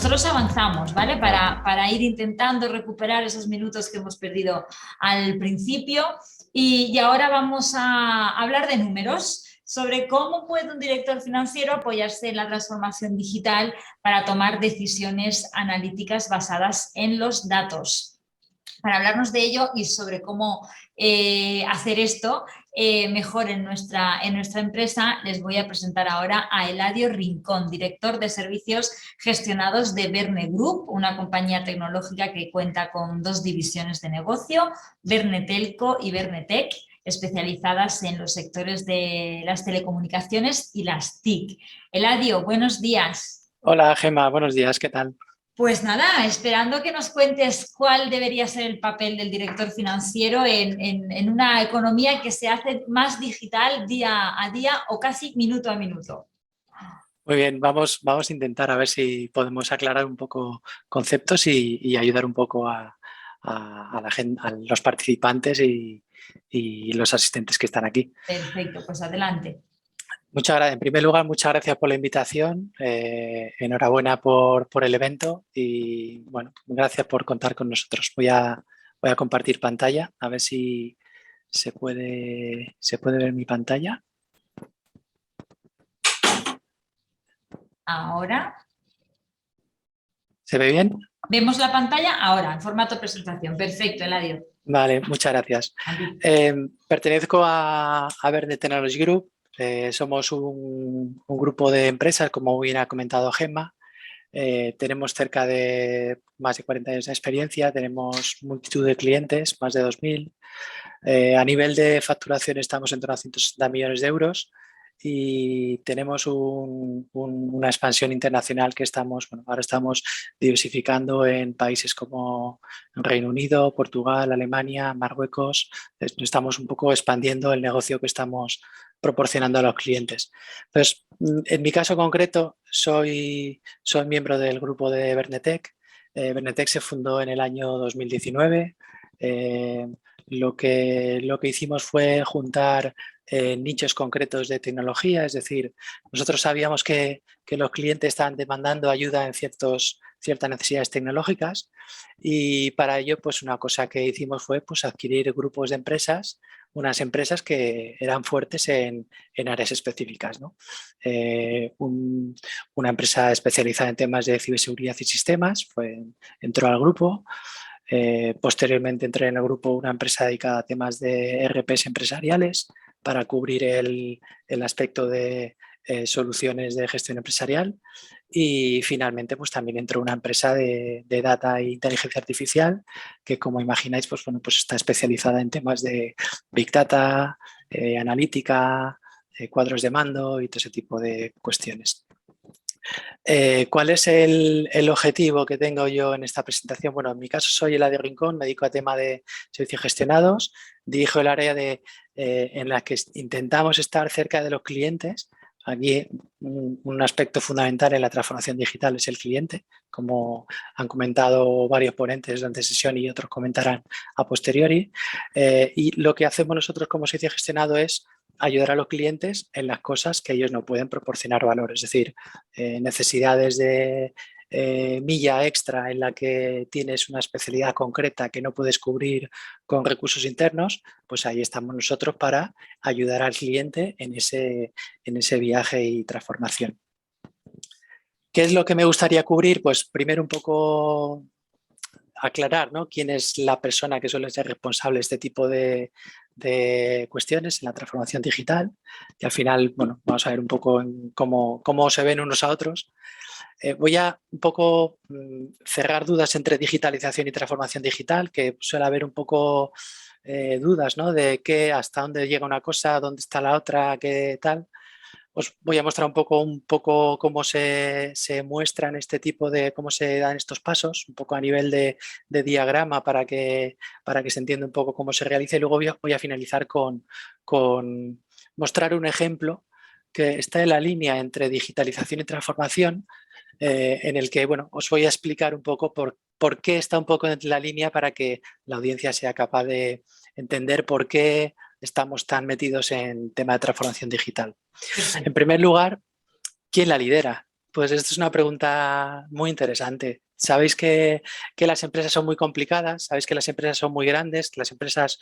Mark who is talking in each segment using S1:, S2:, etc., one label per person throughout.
S1: nosotros avanzamos, ¿vale? Para ir intentando recuperar esos minutos que hemos perdido al principio y ahora vamos a hablar de números, sobre cómo puede un director financiero apoyarse en la transformación digital para tomar decisiones analíticas basadas en los datos. Para hablarnos de ello y sobre cómo hacer esto mejor en nuestra empresa, les voy a presentar ahora a Eladio Rincón, director de servicios gestionados de Verne Group, una compañía tecnológica que cuenta con 2 divisiones de negocio, Verne Telco y Verne Tech, especializadas en los sectores de las telecomunicaciones y las TIC. Eladio, buenos días.
S2: Hola Gemma, buenos días, ¿qué tal?
S1: Pues nada, esperando que nos cuentes cuál debería ser el papel del director financiero en una economía que se hace más digital día a día o casi minuto a minuto.
S2: Muy bien, vamos a intentar a ver si podemos aclarar un poco conceptos y ayudar un poco a la gente, a los participantes y los asistentes que están aquí.
S1: Perfecto, pues adelante.
S2: Muchas gracias. En primer lugar, muchas gracias por la invitación. Enhorabuena por el evento y bueno, gracias por contar con nosotros. Voy a compartir pantalla, a ver si se puede ver mi pantalla.
S1: Ahora.
S2: ¿Se ve bien?
S1: Vemos la pantalla ahora, en formato presentación. Perfecto, Eladio.
S2: Vale, muchas gracias. Pertenezco a Verne Technology Group. Somos un grupo de empresas, como bien ha comentado Gemma. Tenemos cerca de más de 40 años de experiencia, tenemos multitud de clientes, más de 2.000. A nivel de facturación estamos en torno a 160 millones de euros y tenemos una expansión internacional que ahora estamos diversificando en países como Reino Unido, Portugal, Alemania, Marruecos. Estamos un poco expandiendo el negocio que estamos proporcionando a los clientes. Entonces, en mi caso concreto, soy miembro del grupo de Verne Tech. Verne Tech se fundó en el año 2019. Lo que hicimos fue juntar nichos concretos de tecnología, es decir, nosotros sabíamos que los clientes estaban demandando ayuda en ciertas necesidades tecnológicas y para ello pues una cosa que hicimos fue pues, adquirir grupos de empresas, unas empresas que eran fuertes en áreas específicas, ¿no? Una empresa especializada en temas de ciberseguridad y sistemas entró al grupo. Posteriormente entré en el grupo una empresa dedicada a temas de ERPs empresariales para cubrir el aspecto de soluciones de gestión empresarial y finalmente pues también entró una empresa de data e inteligencia artificial que como imagináis pues, bueno, pues está especializada en temas de Big Data, analítica, cuadros de mando y todo ese tipo de cuestiones. ¿Cuál es el objetivo que tengo yo en esta presentación? Bueno, en mi caso soy Eladio Rincón, me dedico a tema de servicios gestionados, dirijo el área en la que intentamos estar cerca de los clientes. Aquí un aspecto fundamental en la transformación digital es el cliente, como han comentado varios ponentes durante la sesión y otros comentarán a posteriori. Y lo que hacemos nosotros como servicio gestionado es ayudar a los clientes en las cosas que ellos no pueden proporcionar valor, es decir, necesidades de milla extra en la que tienes una especialidad concreta que no puedes cubrir con recursos internos, pues ahí estamos nosotros para ayudar al cliente en ese viaje y transformación. ¿Qué es lo que me gustaría cubrir? Pues primero un poco aclarar, ¿no?, quién es la persona que suele ser responsable de este tipo de cuestiones en la transformación digital y al final, bueno, vamos a ver un poco cómo se ven unos a otros. Voy a un poco cerrar dudas entre digitalización y transformación digital, que suele haber un poco dudas, ¿no?, de hasta dónde llega una cosa, dónde está la otra, qué tal. Os voy a mostrar un poco cómo se muestran este tipo de, cómo se dan estos pasos, un poco a nivel de diagrama para que se entienda un poco cómo se realiza y luego voy a finalizar con mostrar un ejemplo que está en la línea entre digitalización y transformación, en el que bueno, os voy a explicar un poco por qué está un poco en la línea para que la audiencia sea capaz de entender por qué estamos tan metidos en tema de transformación digital. En primer lugar, ¿quién la lidera? Pues esto es una pregunta muy interesante. Sabéis que las empresas son muy complicadas, sabéis que las empresas son muy grandes, que las empresas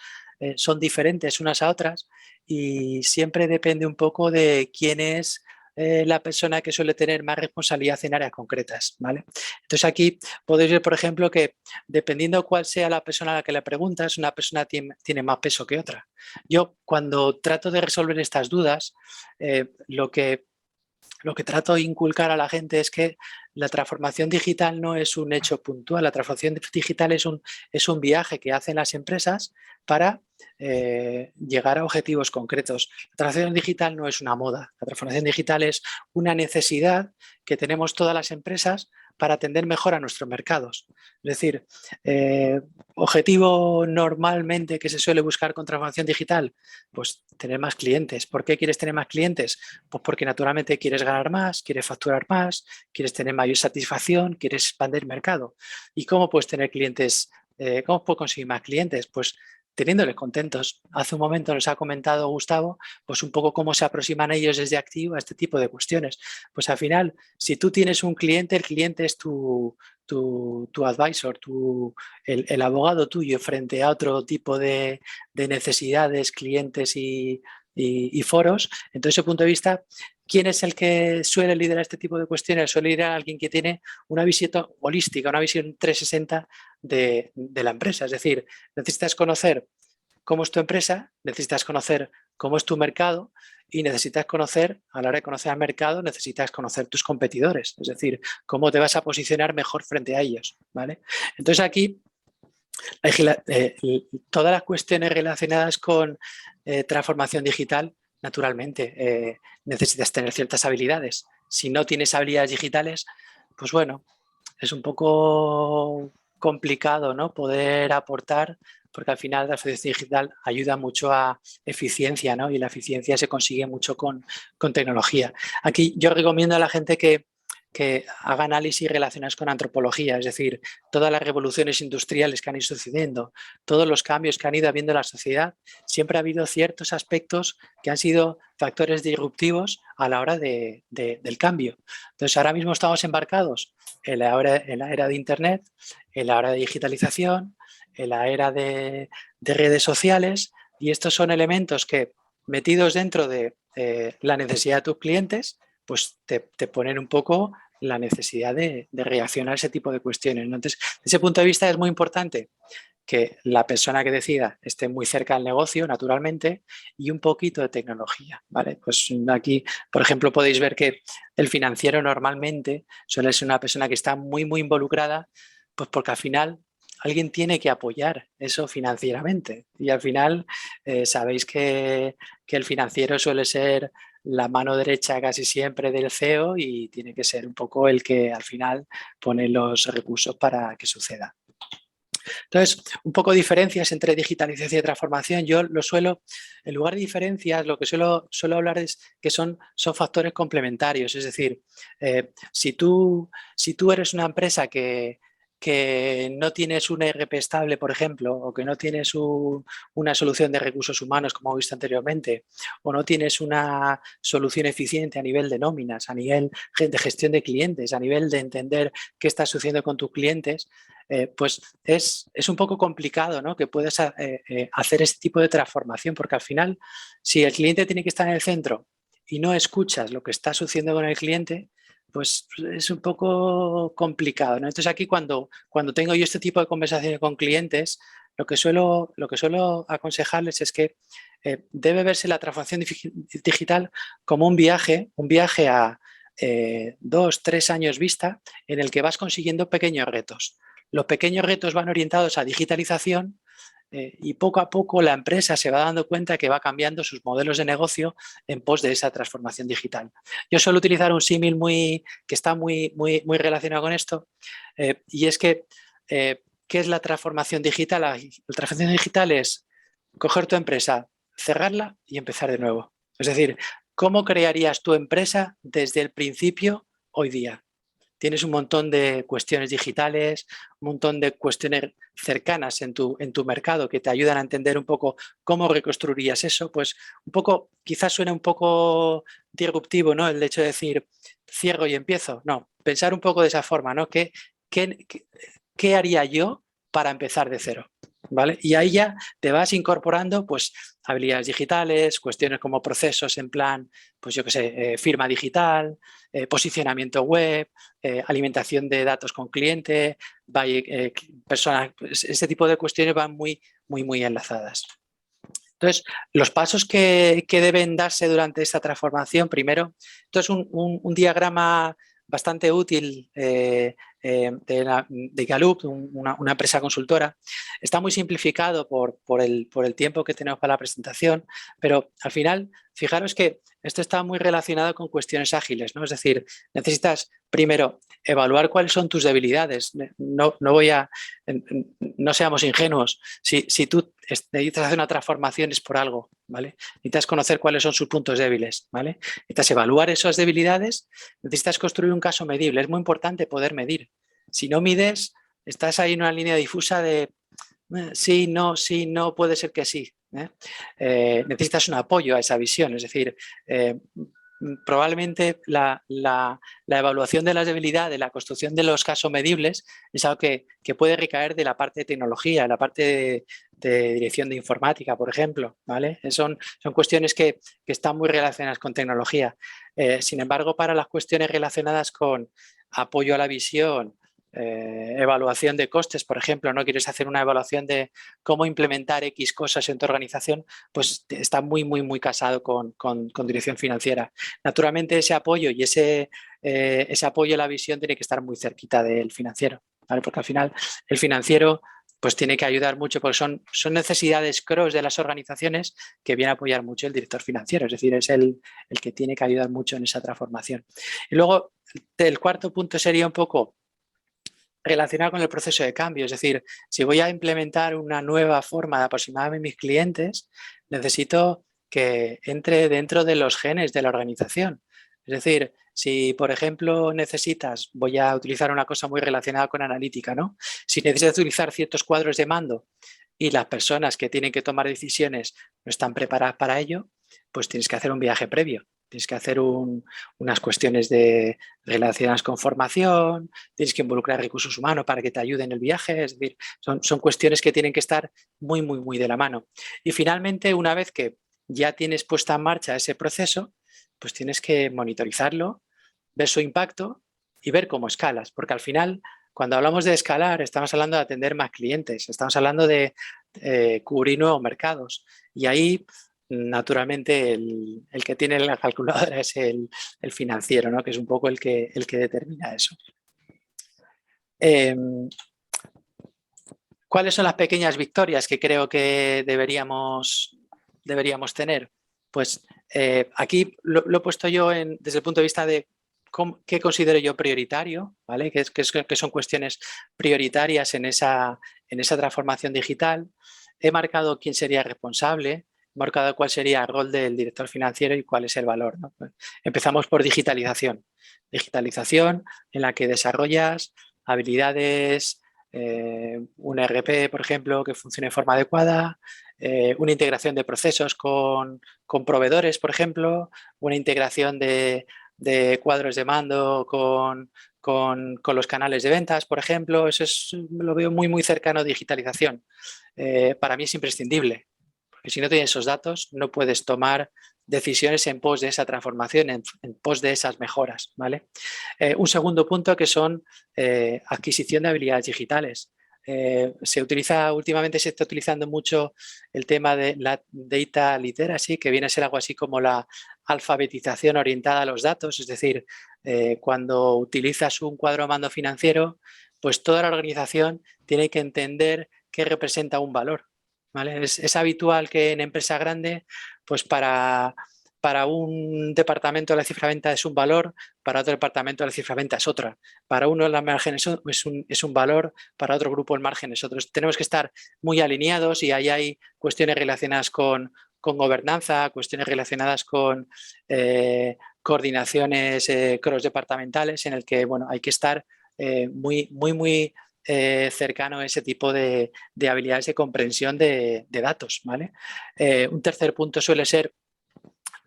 S2: son diferentes unas a otras y siempre depende un poco de quién es la persona que suele tener más responsabilidad en áreas concretas, ¿vale? Entonces aquí podéis ver, por ejemplo, que dependiendo cuál sea la persona a la que le preguntas, una persona tiene más peso que otra. Yo cuando trato de resolver estas dudas, lo que trato de inculcar a la gente es que la transformación digital no es un hecho puntual, la transformación digital es un viaje que hacen las empresas para llegar a objetivos concretos. La transformación digital no es una moda, la transformación digital es una necesidad que tenemos todas las empresas para atender mejor a nuestros mercados. Es decir, objetivo normalmente que se suele buscar con transformación digital, pues tener más clientes. ¿Por qué quieres tener más clientes? Pues porque naturalmente quieres ganar más, quieres facturar más, quieres tener mayor satisfacción, quieres expandir mercado. ¿Y cómo puedes tener clientes? ¿Cómo puedo conseguir más clientes? Pues teniéndoles contentos. Hace un momento nos ha comentado Gustavo, pues un poco cómo se aproximan ellos desde Active a este tipo de cuestiones. Pues al final, si tú tienes un cliente, el cliente es tu advisor, el abogado tuyo frente a otro tipo de necesidades, clientes y foros. Entonces, ese punto de vista, ¿quién es el que suele liderar este tipo de cuestiones? Suele liderar a alguien que tiene una visión holística, una visión 360 de la empresa. Es decir, necesitas conocer cómo es tu empresa, necesitas conocer cómo es tu mercado y necesitas conocer, a la hora de conocer al mercado, necesitas conocer tus competidores, es decir, cómo te vas a posicionar mejor frente a ellos, ¿vale? Entonces aquí todas las cuestiones relacionadas con transformación digital, naturalmente, necesitas tener ciertas habilidades. Si no tienes habilidades digitales, pues bueno, es un poco complicado, ¿no? Poder aportar, porque al final la transformación digital ayuda mucho a eficiencia, ¿no? Y la eficiencia se consigue mucho con tecnología. Aquí yo recomiendo a la gente que haga análisis relacionados con antropología, es decir, todas las revoluciones industriales que han ido sucediendo, todos los cambios que han ido habiendo en la sociedad, siempre ha habido ciertos aspectos que han sido factores disruptivos a la hora del cambio. Entonces, ahora mismo estamos embarcados en la era de Internet, en la era de digitalización, en la era de redes sociales, y estos son elementos que, metidos dentro de la necesidad de tus clientes, pues te ponen un poco la necesidad de reaccionar a ese tipo de cuestiones, ¿no? Entonces, desde ese punto de vista es muy importante que la persona que decida esté muy cerca del negocio, naturalmente, y un poquito de tecnología, ¿vale? Pues aquí, por ejemplo, podéis ver que el financiero normalmente suele ser una persona que está muy involucrada, pues porque al final alguien tiene que apoyar eso financieramente. Y al final sabéis que el financiero suele ser la mano derecha casi siempre del CEO y tiene que ser un poco el que al final pone los recursos para que suceda. Entonces, un poco diferencias entre digitalización y transformación. Yo lo suelo, en lugar de diferencias, lo que suelo hablar es que son factores complementarios. Es decir, si tú eres una empresa que no tienes un ERP estable, por ejemplo, o que no tienes una solución de recursos humanos, como he visto anteriormente, o no tienes una solución eficiente a nivel de nóminas, a nivel de gestión de clientes, a nivel de entender qué está sucediendo con tus clientes, pues es un poco complicado, ¿no? Que puedas hacer ese tipo de transformación, porque al final, si el cliente tiene que estar en el centro y no escuchas lo que está sucediendo con el cliente, pues es un poco complicado, ¿no? Entonces aquí cuando tengo yo este tipo de conversaciones con clientes, lo que suelo aconsejarles es que debe verse la transformación digital como un viaje a 2, 3 años vista en el que vas consiguiendo pequeños retos. Los pequeños retos van orientados a digitalización y poco a poco la empresa se va dando cuenta que va cambiando sus modelos de negocio en pos de esa transformación digital. Yo suelo utilizar un símil que está muy relacionado con esto y es que ¿qué es la transformación digital? La transformación digital es coger tu empresa, cerrarla y empezar de nuevo. Es decir, ¿cómo crearías tu empresa desde el principio hoy día? tienes un montón de cuestiones digitales, un montón de cuestiones cercanas en tu mercado que te ayudan a entender un poco cómo reconstruirías eso, pues un poco, quizás suena un poco disruptivo, ¿no? El hecho de decir, cierro y empiezo. No, pensar un poco de esa forma, ¿no? ¿Qué haría yo para empezar de cero? ¿Vale? Y ahí ya te vas incorporando pues habilidades digitales, cuestiones como procesos en plan, pues yo qué sé, firma digital, posicionamiento web, alimentación de datos con cliente, personas, ese tipo de cuestiones van muy enlazadas. Entonces, los pasos que deben darse durante esta transformación, primero, esto es un diagrama bastante útil de Gallup, una empresa consultora. Está muy simplificado por el tiempo que tenemos para la presentación, pero al final, fijaros que esto está muy relacionado con cuestiones ágiles, ¿no? Es decir, necesitas primero evaluar cuáles son tus debilidades. No seamos ingenuos. Si tú necesitas hacer una transformación es por algo, ¿vale? Necesitas conocer cuáles son sus puntos débiles, ¿vale? Necesitas evaluar esas debilidades, necesitas construir un caso medible. Es muy importante poder medir. Si no mides, estás ahí en una línea difusa de sí, no, puede ser que sí. Necesitas un apoyo a esa visión, es decir, probablemente la evaluación de las debilidades, la construcción de los casos medibles es algo que puede recaer de la parte de tecnología, de la parte de dirección de informática, por ejemplo, ¿vale? Son cuestiones que están muy relacionadas con tecnología. Sin embargo, para las cuestiones relacionadas con apoyo a la visión, evaluación de costes, por ejemplo, no quieres hacer una evaluación de cómo implementar X cosas en tu organización, pues está muy casado con dirección financiera. Naturalmente ese apoyo y ese apoyo a la visión tiene que estar muy cerquita del financiero, ¿vale? Porque al final el financiero pues tiene que ayudar mucho porque son necesidades cross de las organizaciones que viene a apoyar mucho el director financiero, es decir, es el que tiene que ayudar mucho en esa transformación. Y luego el cuarto punto sería un poco relacionado con el proceso de cambio, es decir, si voy a implementar una nueva forma de aproximarme a mis clientes, necesito que entre dentro de los genes de la organización. Es decir, si por ejemplo voy a utilizar una cosa muy relacionada con analítica, ¿no? Si necesitas utilizar ciertos cuadros de mando y las personas que tienen que tomar decisiones no están preparadas para ello, pues tienes que hacer un viaje previo. Tienes que hacer unas cuestiones relacionadas con formación, tienes que involucrar recursos humanos para que te ayuden en el viaje, es decir, son cuestiones que tienen que estar muy de la mano. Y finalmente, una vez que ya tienes puesta en marcha ese proceso, pues tienes que monitorizarlo, ver su impacto y ver cómo escalas, porque al final, cuando hablamos de escalar, estamos hablando de atender más clientes, estamos hablando de cubrir nuevos mercados y ahí naturalmente el que tiene la calculadora es el financiero, ¿no? Que es un poco el que determina eso. ¿Cuáles son las pequeñas victorias que creo que deberíamos tener? Pues aquí lo he puesto yo desde el punto de vista de qué considero yo prioritario, ¿vale? Que son cuestiones prioritarias en esa transformación digital. He marcado quién sería responsable, he marcado cuál sería el rol del director financiero y cuál es el valor, ¿no? Pues empezamos por digitalización. Digitalización en la que desarrollas habilidades, un ERP, por ejemplo, que funcione de forma adecuada, una integración de procesos con proveedores, por ejemplo, una integración de cuadros de mando con los canales de ventas, por ejemplo. Eso lo veo muy cercano a digitalización. Para mí es imprescindible, porque si no tienes esos datos no puedes tomar decisiones en pos de esa transformación, en pos de esas mejoras, ¿vale? Un segundo punto que son adquisición de habilidades digitales. Últimamente se está utilizando mucho el tema de la data literacy, que viene a ser algo así como la alfabetización orientada a los datos, es decir, cuando utilizas un cuadro de mando financiero, pues toda la organización tiene que entender qué representa un valor, ¿vale? Es habitual que en empresa grande, pues para un departamento la cifra venta es un valor, para otro departamento la cifra venta es otra. Para uno la margen es un valor, para otro grupo el margen es otro. Tenemos que estar muy alineados y ahí hay cuestiones relacionadas con gobernanza, cuestiones relacionadas con coordinaciones cross departamentales en el que bueno, hay que estar muy cercano a ese tipo de habilidades de comprensión de datos, ¿vale? Un tercer punto suele ser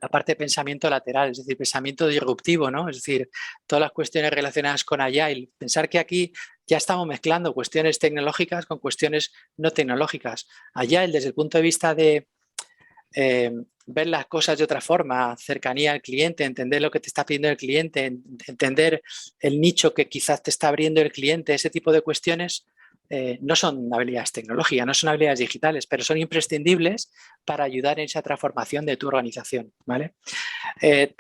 S2: la parte de pensamiento lateral, es decir, pensamiento disruptivo, ¿no? Es decir, todas las cuestiones relacionadas con Agile. Pensar que aquí ya estamos mezclando cuestiones tecnológicas con cuestiones no tecnológicas. Agile, desde el punto de vista de ver las cosas de otra forma, cercanía al cliente, entender lo que te está pidiendo el cliente, entender el nicho que quizás te está abriendo el cliente, ese tipo de cuestiones no son habilidades tecnológicas, no son habilidades digitales, pero son imprescindibles para ayudar en esa transformación de tu organización, ¿vale?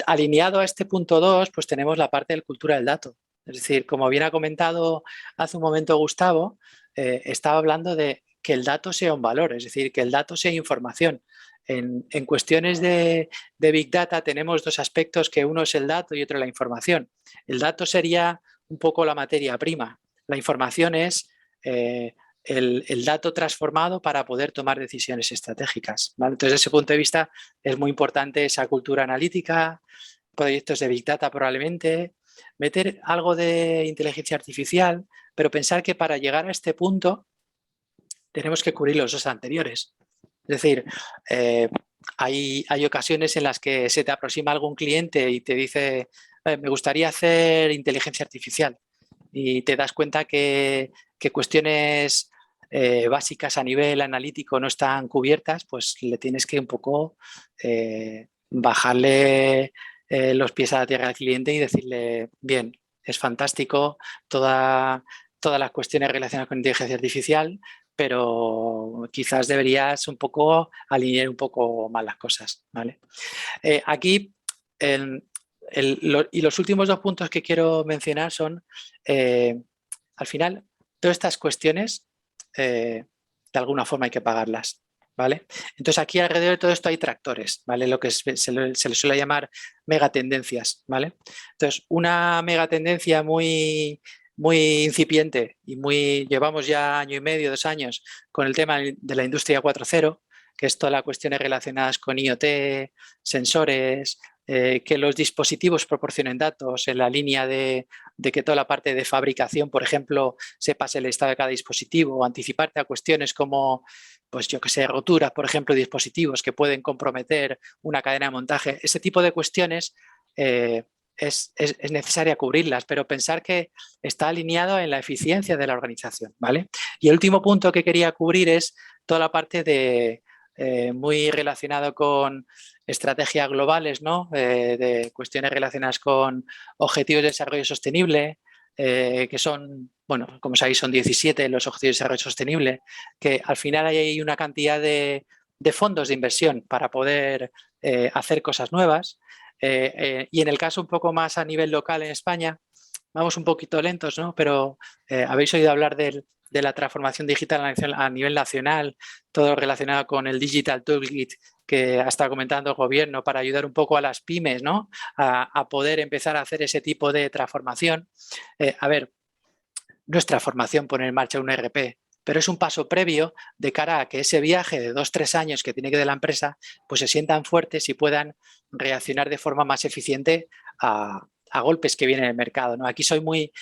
S2: Alineado a este punto 2, pues tenemos la parte de cultura del dato. Es decir, como bien ha comentado hace un momento Gustavo, estaba hablando de que el dato sea un valor, es decir, que el dato sea información. En cuestiones de Big Data tenemos dos aspectos, que uno es el dato y otro la información. El dato sería un poco la materia prima. La información es el dato transformado para poder tomar decisiones estratégicas, ¿vale? Entonces, desde ese punto de vista, es muy importante esa cultura analítica, proyectos de Big Data probablemente, meter algo de inteligencia artificial, pero pensar que para llegar a este punto tenemos que cubrir los dos anteriores. Es decir, hay ocasiones en las que se te aproxima algún cliente y te dice, me gustaría hacer inteligencia artificial, y te das cuenta que cuestiones básicas a nivel analítico no están cubiertas, pues le tienes que un poco bajarle los pies a la tierra al cliente y decirle, bien, es fantástico todas las cuestiones relacionadas con inteligencia artificial, pero quizás deberías un poco alinear un poco más las cosas, ¿vale? Aquí, y los últimos dos puntos que quiero mencionar son, al final, todas estas cuestiones, de alguna forma hay que pagarlas, ¿vale? Entonces aquí alrededor de todo esto hay tractores, ¿vale? Lo que se le suele llamar megatendencias, ¿vale? Entonces, una megatendencia muy incipiente y llevamos ya año y medio, 2 años con el tema de la industria 4.0, que es todas las cuestiones relacionadas con IoT, sensores, que los dispositivos proporcionen datos en la línea de que toda la parte de fabricación, por ejemplo, sepas el estado de cada dispositivo, o anticiparte a cuestiones como, pues yo que sé, roturas, por ejemplo, de dispositivos que pueden comprometer una cadena de montaje. Ese tipo de cuestiones es necesaria cubrirlas, pero pensar que está alineado en la eficiencia de la organización, ¿vale? Y el último punto que quería cubrir es toda la parte de muy relacionado con estrategias globales, ¿no? De cuestiones relacionadas con objetivos de desarrollo sostenible, que son, bueno, como sabéis, son 17 los objetivos de desarrollo sostenible, que al final hay una cantidad de fondos de inversión para poder hacer cosas nuevas. Y en el caso un poco más a nivel local en España, vamos un poquito lentos, ¿no? Pero habéis oído hablar de la transformación digital a nivel nacional, todo relacionado con el Digital Toolkit que ha estado comentando el gobierno para ayudar un poco a las pymes, ¿no? A poder empezar a hacer ese tipo de transformación. A ver, nuestra formación poner en marcha un ERP, pero es un paso previo de cara a que ese viaje de 2-3 años que tiene que de la empresa, pues se sientan fuertes y puedan reaccionar de forma más eficiente a golpes que vienen en el mercado, ¿no? Aquí soy muy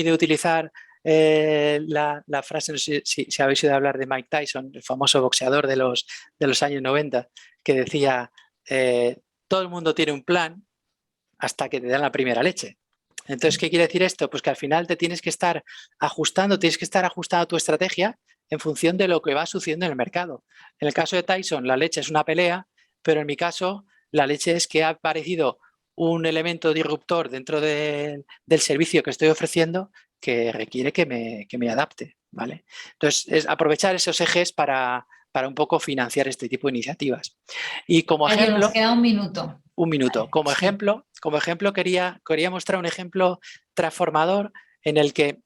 S2: de utilizar la frase, no sé si habéis oído hablar de Mike Tyson, el famoso boxeador de los años 90, que decía, todo el mundo tiene un plan hasta que te dan la primera leche. Entonces, ¿qué quiere decir esto? Pues que al final te tienes que estar ajustando tu estrategia en función de lo que va sucediendo en el mercado. En el caso de Tyson, la leche es una pelea, pero en mi caso, la leche es que ha aparecido un elemento disruptor dentro del servicio que estoy ofreciendo que requiere que me adapte, ¿vale? Entonces, es aprovechar esos ejes para un poco financiar este tipo de iniciativas. Y como
S1: Sergio, nos
S2: ejemplo,
S1: queda un minuto.
S2: un minuto.
S1: Vale, sí.
S2: Como ejemplo quería mostrar un ejemplo transformador en el que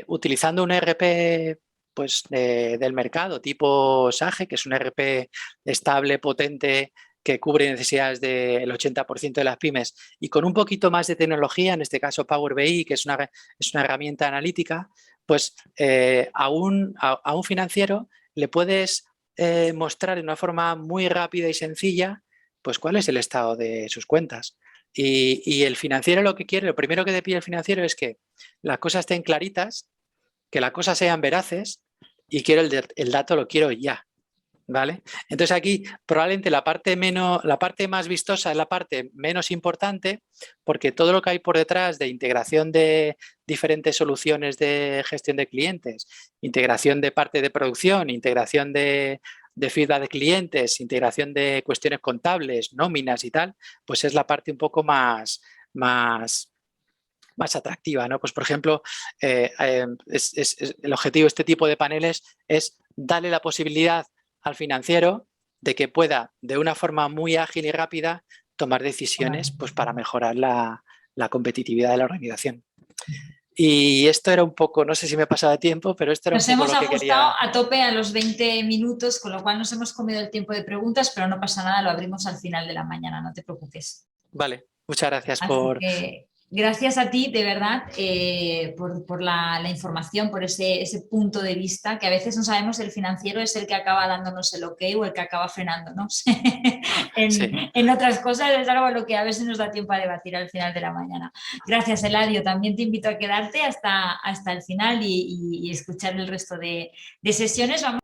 S2: utilizando un ERP pues, del mercado tipo SAGE, que es un ERP estable, potente, que cubre necesidades del 80% de las pymes, y con un poquito más de tecnología, en este caso Power BI, que es una herramienta analítica, pues a un financiero le puedes mostrar de una forma muy rápida y sencilla pues cuál es el estado de sus cuentas. Y el financiero lo que quiere, lo primero que te pide el financiero es que las cosas estén claritas, que las cosas sean veraces y quiero el dato lo quiero ya. ¿Vale? Entonces aquí probablemente la parte más vistosa es la parte menos importante, porque todo lo que hay por detrás de integración de diferentes soluciones de gestión de clientes, integración de parte de producción, integración de feedback de clientes, integración de cuestiones contables, nóminas y tal, pues es la parte un poco más atractiva, ¿no? Pues por ejemplo, el objetivo de este tipo de paneles es darle la posibilidad al financiero de que pueda, de una forma muy ágil y rápida, tomar decisiones pues, para mejorar la competitividad de la organización. Y esto era un poco, no sé si me he pasado de tiempo, pero esto era
S1: Nos
S2: un poco
S1: hemos
S2: lo que
S1: ajustado
S2: quería.
S1: a tope a los 20 minutos, con lo cual nos hemos comido el tiempo de preguntas, pero no pasa nada, lo abrimos al final de la mañana, no te preocupes.
S2: Vale, muchas gracias
S1: Así
S2: por...
S1: que gracias a ti, de verdad, por la información, por ese punto de vista, que a veces no sabemos si el financiero es el que acaba dándonos el ok o el que acaba frenándonos
S2: Sí.
S1: en otras cosas. Es algo a lo que a veces nos da tiempo a debatir al final de la mañana. Gracias, Eladio. También te invito a quedarte hasta el final y escuchar el resto de sesiones. Vamos